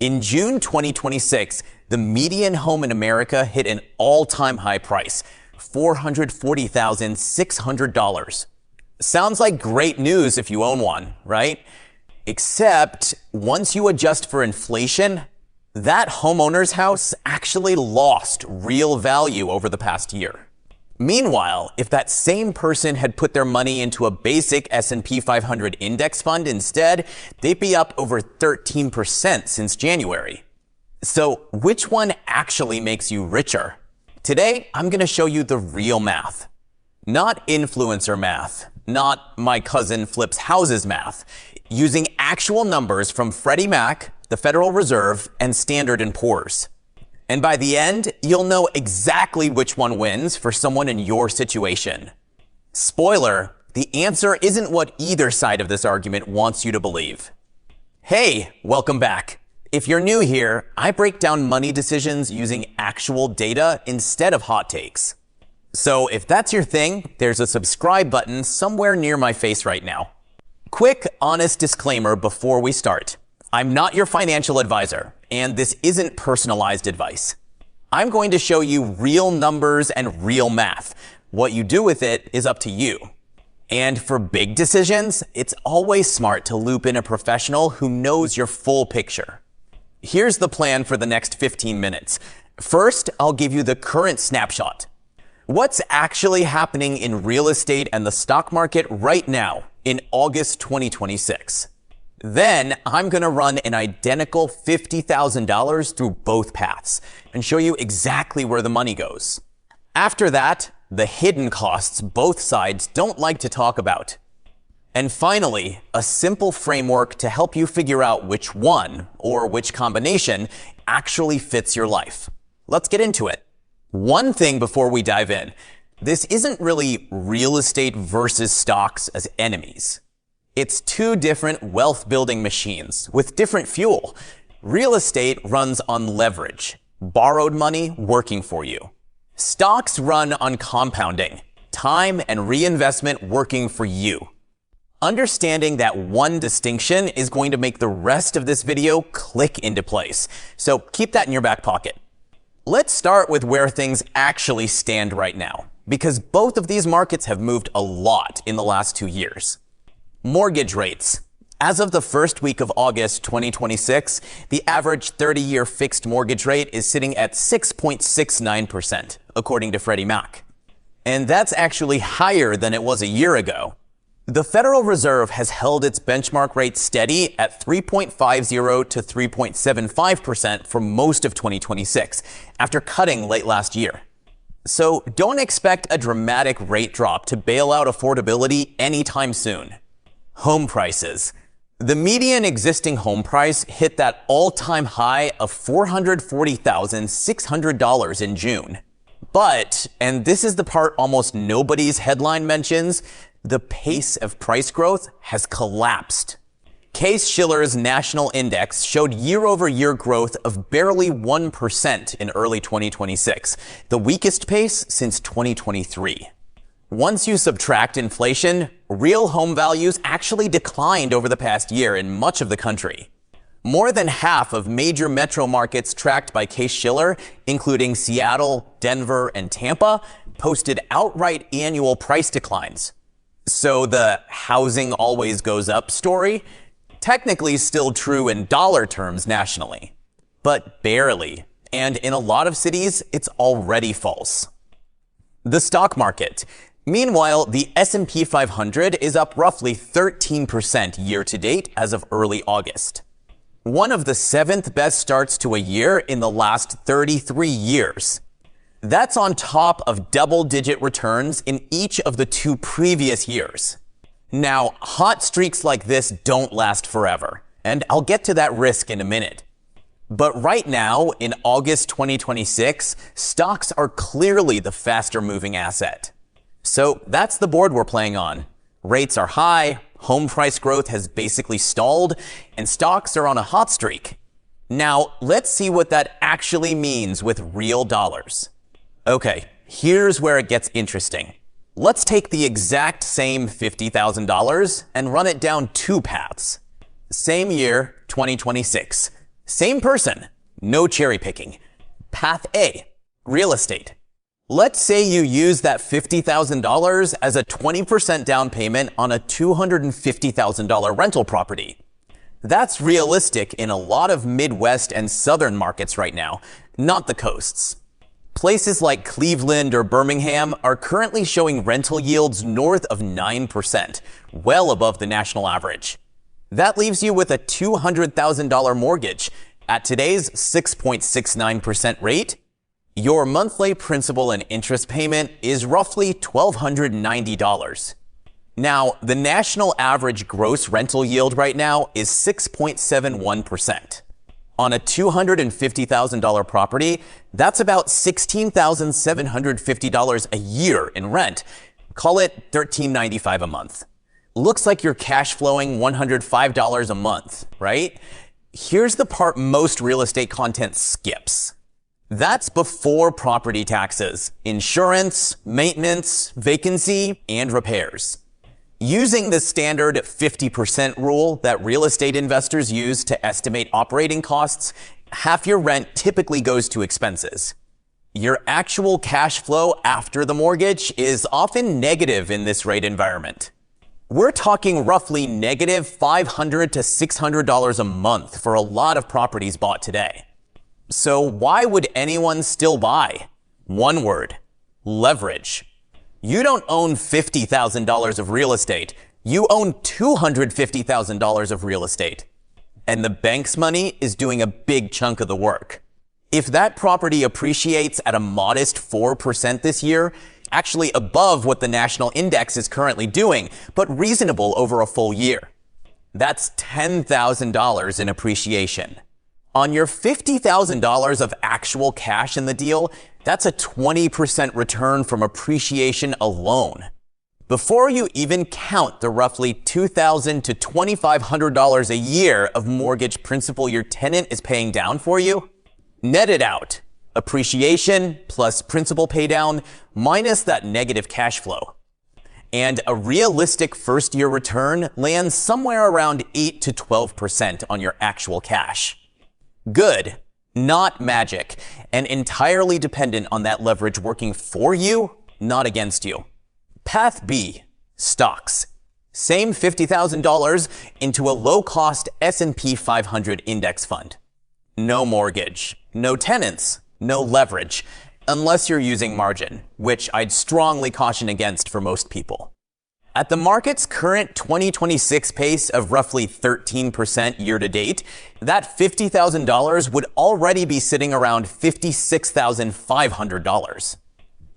In June 2026, the median home in America hit an all-time high price, $440,600. Sounds like great news if you own one, right? Except once you adjust for inflation, that homeowner's house actually lost real value over the past year. Meanwhile, if that same person had put their money into a basic S&P 500 index fund instead, they'd be up over 13% since January. So which one actually makes you richer? Today, I'm going to show you the real math. Not influencer math, not my cousin flips houses math, using actual numbers from Freddie Mac, the Federal Reserve, and Standard & Poor's. And by the end, you'll know exactly which one wins for someone in your situation. Spoiler, the answer isn't what either side of this argument wants you to believe. Hey, welcome back. If you're new here, I break down money decisions using actual data instead of hot takes. So if that's your thing, there's a subscribe button somewhere near my face right now. Quick, honest disclaimer before we start. I'm not your financial advisor, and this isn't personalized advice. I'm going to show you real numbers and real math. What you do with it is up to you. And for big decisions, it's always smart to loop in a professional who knows your full picture. Here's the plan for the next 15 minutes. First, I'll give you the current snapshot. What's actually happening in real estate and the stock market right now in August 2026? Then I'm going to run an identical $50,000 through both paths and show you exactly where the money goes. After that, the hidden costs both sides don't like to talk about. And finally, a simple framework to help you figure out which one or which combination actually fits your life. Let's get into it. One thing before we dive in, this isn't really real estate versus stocks as enemies. It's two different wealth-building machines with different fuel. Real estate runs on leverage, borrowed money working for you. Stocks run on compounding, time and reinvestment working for you. Understanding that one distinction is going to make the rest of this video click into place. So keep that in your back pocket. Let's start with where things actually stand right now, because both of these markets have moved a lot in the last 2 years. Mortgage rates. As of the first week of August 2026, the average 30-year fixed mortgage rate is sitting at 6.69%, according to Freddie Mac. And that's actually higher than it was a year ago. The Federal Reserve has held its benchmark rate steady at 3.50 to 3.75% for most of 2026, after cutting late last year. So don't expect a dramatic rate drop to bail out affordability anytime soon. Home prices. The median existing home price hit that all-time high of $440,600 in June. But, and this is the part almost nobody's headline mentions, the pace of price growth has collapsed. Case-Shiller's national index showed year-over-year growth of barely 1% in early 2026, the weakest pace since 2023. Once you subtract inflation, real home values actually declined over the past year in much of the country. More than half of major metro markets tracked by Case-Shiller, including Seattle, Denver, and Tampa, posted outright annual price declines. So the housing always goes up story, technically still true in dollar terms nationally, but barely. And in a lot of cities, it's already false. The stock market. Meanwhile, the S&P 500 is up roughly 13% year to date as of early August. One of the 7th best starts to a year in the last 33 years. That's on top of double-digit returns in each of the 2 previous years. Now, hot streaks like this don't last forever, and I'll get to that risk in a minute. But right now, in August 2026, stocks are clearly the faster-moving asset. So that's the board we're playing on. Rates are high, home price growth has basically stalled, and stocks are on a hot streak. Now, let's see what that actually means with real dollars. Okay, here's where it gets interesting. Let's take the exact same $50,000 and run it down 2 paths. Same year, 2026. Same person, no cherry picking. Path A, real estate. Let's say you use that $50,000 as a 20% down payment on a $250,000 rental property. That's realistic in a lot of Midwest and Southern markets right now, not the coasts. Places like Cleveland or Birmingham are currently showing rental yields north of 9%, well above the national average. That leaves you with a $200,000 mortgage. At today's 6.69% rate, your monthly principal and interest payment is roughly $1,290. Now, the national average gross rental yield right now is 6.71%. On a $250,000 property, that's about $16,750 a year in rent. Call it $1,395 a month. Looks like you're cash flowing $105 a month, right? Here's the part most real estate content skips. That's before property taxes, insurance, maintenance, vacancy, and repairs. Using the standard 50% rule that real estate investors use to estimate operating costs, half your rent typically goes to expenses. Your actual cash flow after the mortgage is often negative in this rate environment. We're talking roughly negative $500 to $600 a month for a lot of properties bought today. So why would anyone still buy? One word, leverage. You don't own $50,000 of real estate. You own $250,000 of real estate. And the bank's money is doing a big chunk of the work. If that property appreciates at a modest 4% this year, actually above what the national index is currently doing, but reasonable over a full year, that's $10,000 in appreciation. On your $50,000 of actual cash in the deal, that's a 20% return from appreciation alone. Before you even count the roughly $2,000 to $2,500 a year of mortgage principal your tenant is paying down for you, net it out. Appreciation plus principal paydown minus that negative cash flow. And a realistic first-year return lands somewhere around 8 to 12% on your actual cash. Good, not magic, and entirely dependent on that leverage working for you, not against you. Path B, stocks. Same $50,000 into a low-cost S&P 500 index fund. No mortgage, no tenants, no leverage, unless you're using margin, which I'd strongly caution against for most people. At the market's current 2026 pace of roughly 13% year to date, that $50,000 would already be sitting around $56,500.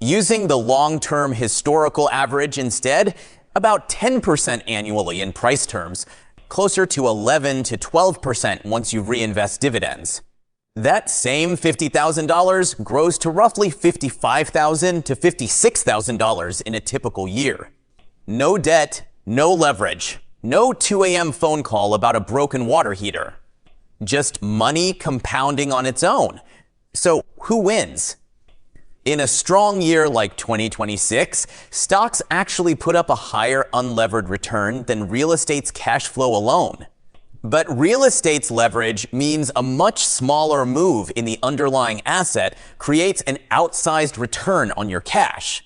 Using the long-term historical average instead, about 10% annually in price terms, closer to 11 to 12% once you reinvest dividends. That same $50,000 grows to roughly $55,000 to $56,000 in a typical year. No debt, no leverage, no 2 a.m. phone call about a broken water heater. Just money compounding on its own. So who wins? In a strong year like 2026, stocks actually put up a higher unlevered return than real estate's cash flow alone. But real estate's leverage means a much smaller move in the underlying asset creates an outsized return on your cash.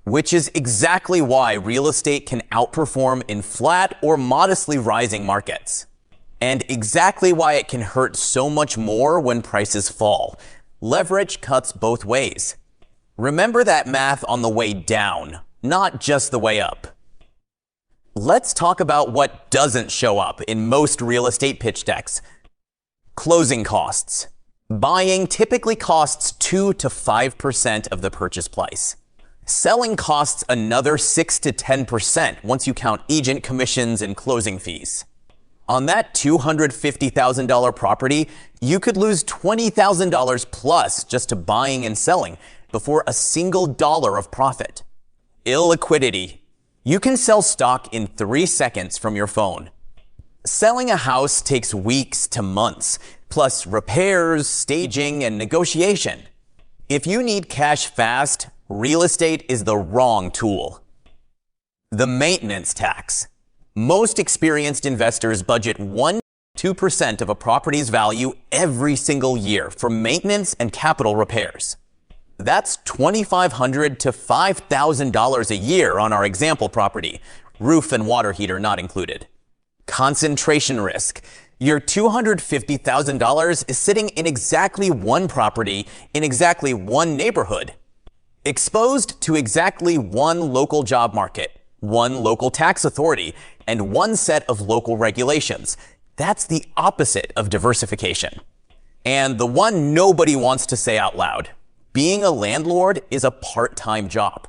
Which is exactly why real estate can outperform in flat or modestly rising markets. And exactly why it can hurt so much more when prices fall. Leverage cuts both ways. Remember that math on the way down, not just the way up. Let's talk about what doesn't show up in most real estate pitch decks. Closing costs. Buying typically costs 2 to 5% of the purchase price. Selling costs another 6 to 10% once you count agent commissions and closing fees. On that $250,000 property, you could lose $20,000 plus just to buying and selling before a single dollar of profit. Illiquidity. You can sell stock in 3 seconds from your phone. Selling a house takes weeks to months, plus repairs, staging, and negotiation. If you need cash fast, real estate is the wrong tool. The maintenance tax. Most experienced investors budget 1 2% of a property's value every single year for maintenance and capital repairs. That's $2,500 to $5,000 a year on our example property, roof and water heater not included. Concentration risk. Your $250,000 is sitting in exactly one property in exactly one neighborhood, exposed to exactly one local job market, one local tax authority, and one set of local regulations. That's the opposite of diversification. And the one nobody wants to say out loud. Being a landlord is a part-time job.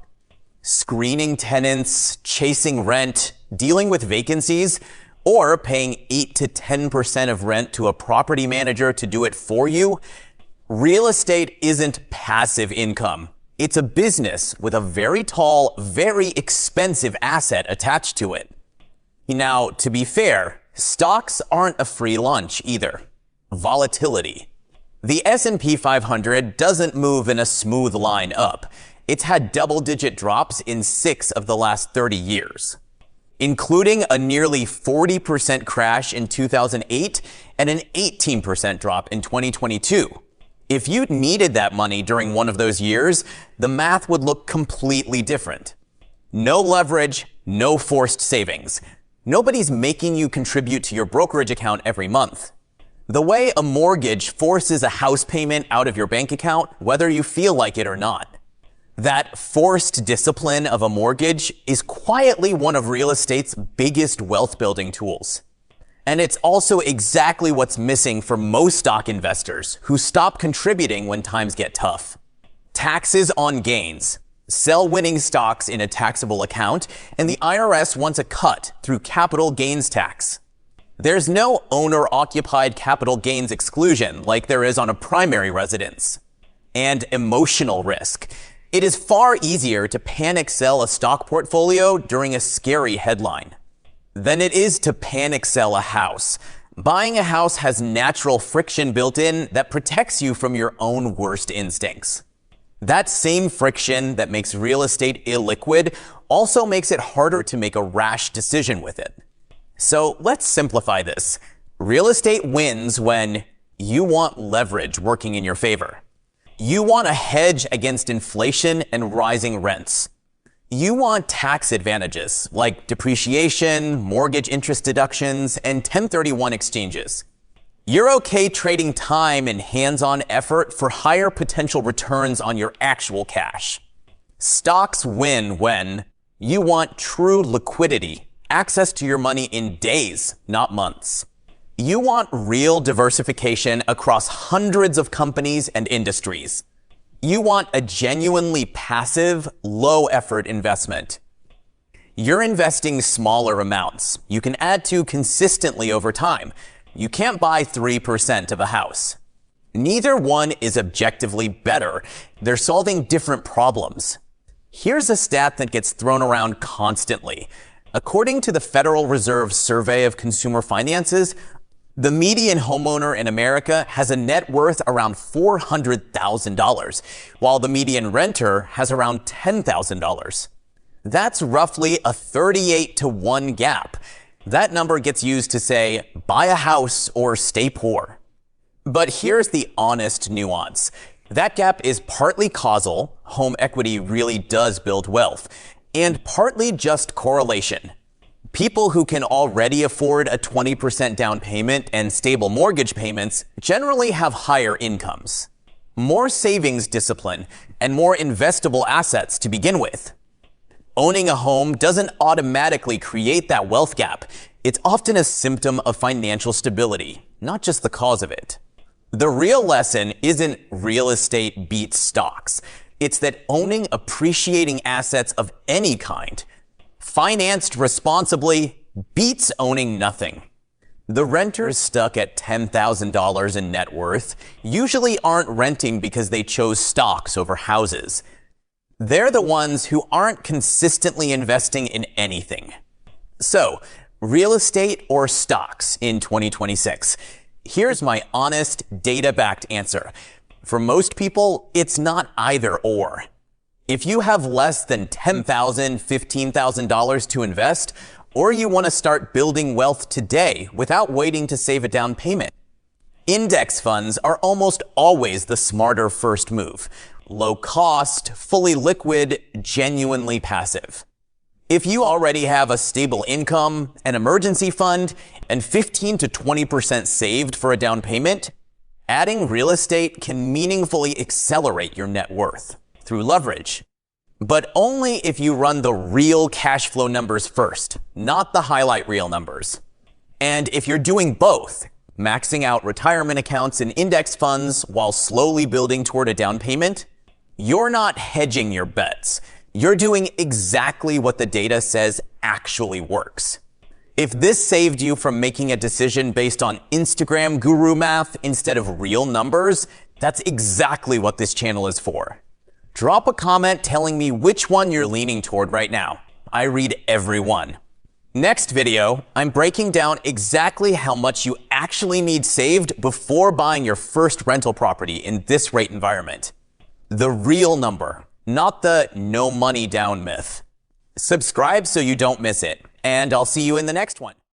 Screening tenants, chasing rent, dealing with vacancies, or paying 8 to 10% of rent to a property manager to do it for you. Real estate isn't passive income. It's a business with a very tall, very expensive asset attached to it. Now, to be fair, stocks aren't a free lunch either. Volatility. The S&P 500 doesn't move in a smooth line up. It's had double-digit drops in 6 of the last 30 years, including a nearly 40% crash in 2008 and an 18% drop in 2022. If you needed that money during one of those years, the math would look completely different. No leverage, no forced savings. Nobody's making you contribute to your brokerage account every month. The way a mortgage forces a house payment out of your bank account, whether you feel like it or not. That forced discipline of a mortgage is quietly one of real estate's biggest wealth building tools. And it's also exactly what's missing for most stock investors who stop contributing when times get tough. Taxes on gains. Sell winning stocks in a taxable account, and the IRS wants a cut through capital gains tax. There's no owner-occupied capital gains exclusion like there is on a primary residence. And emotional risk. It is far easier to panic sell a stock portfolio during a scary headline than it is to panic sell a house. Buying a house has natural friction built in that protects you from your own worst instincts. That same friction that makes real estate illiquid also makes it harder to make a rash decision with it. So let's simplify this. Real estate wins when you want leverage working in your favor. You want a hedge against inflation and rising rents. You want tax advantages like depreciation, mortgage interest deductions, and 1031 exchanges. You're okay trading time and hands-on effort for higher potential returns on your actual cash. Stocks win when you want true liquidity, access to your money in days, not months. You want real diversification across hundreds of companies and industries. You want a genuinely passive, low-effort investment. You're investing smaller amounts you can add to consistently over time. You can't buy 3% of a house. Neither one is objectively better. They're solving different problems. Here's a stat that gets thrown around constantly. According to the Federal Reserve Survey of Consumer Finances, the median homeowner in America has a net worth around $400,000, while the median renter has around $10,000. That's roughly a 38-to-1 gap. That number gets used to say, buy a house or stay poor. But here's the honest nuance. That gap is partly causal, home equity really does build wealth, and partly just correlation. People who can already afford a 20% down payment and stable mortgage payments generally have higher incomes, more savings discipline, and more investable assets to begin with. Owning a home doesn't automatically create that wealth gap. It's often a symptom of financial stability, not just the cause of it. The real lesson isn't real estate beats stocks. It's that owning appreciating assets of any kind, financed responsibly, beats owning nothing. The renters stuck at $10,000 in net worth usually aren't renting because they chose stocks over houses. They're the ones who aren't consistently investing in anything. So, real estate or stocks in 2026? Here's my honest, data-backed answer. For most people, it's not either or. If you have less than $10,000, $15,000 to invest, or you want to start building wealth today without waiting to save a down payment. Index funds are almost always the smarter first move. Low cost, fully liquid, genuinely passive. If you already have a stable income, an emergency fund, and 15 to 20% saved for a down payment, adding real estate can meaningfully accelerate your net worth through leverage. But only if you run the real cash flow numbers first, not the highlight reel numbers. And if you're doing both, maxing out retirement accounts and index funds while slowly building toward a down payment, you're not hedging your bets. You're doing exactly what the data says actually works. If this saved you from making a decision based on Instagram guru math instead of real numbers, that's exactly what this channel is for. Drop a comment telling me which one you're leaning toward right now. I read every one. Next video, I'm breaking down exactly how much you actually need saved before buying your first rental property in this rate environment. The real number, not the no money down myth. Subscribe so you don't miss it, and I'll see you in the next one.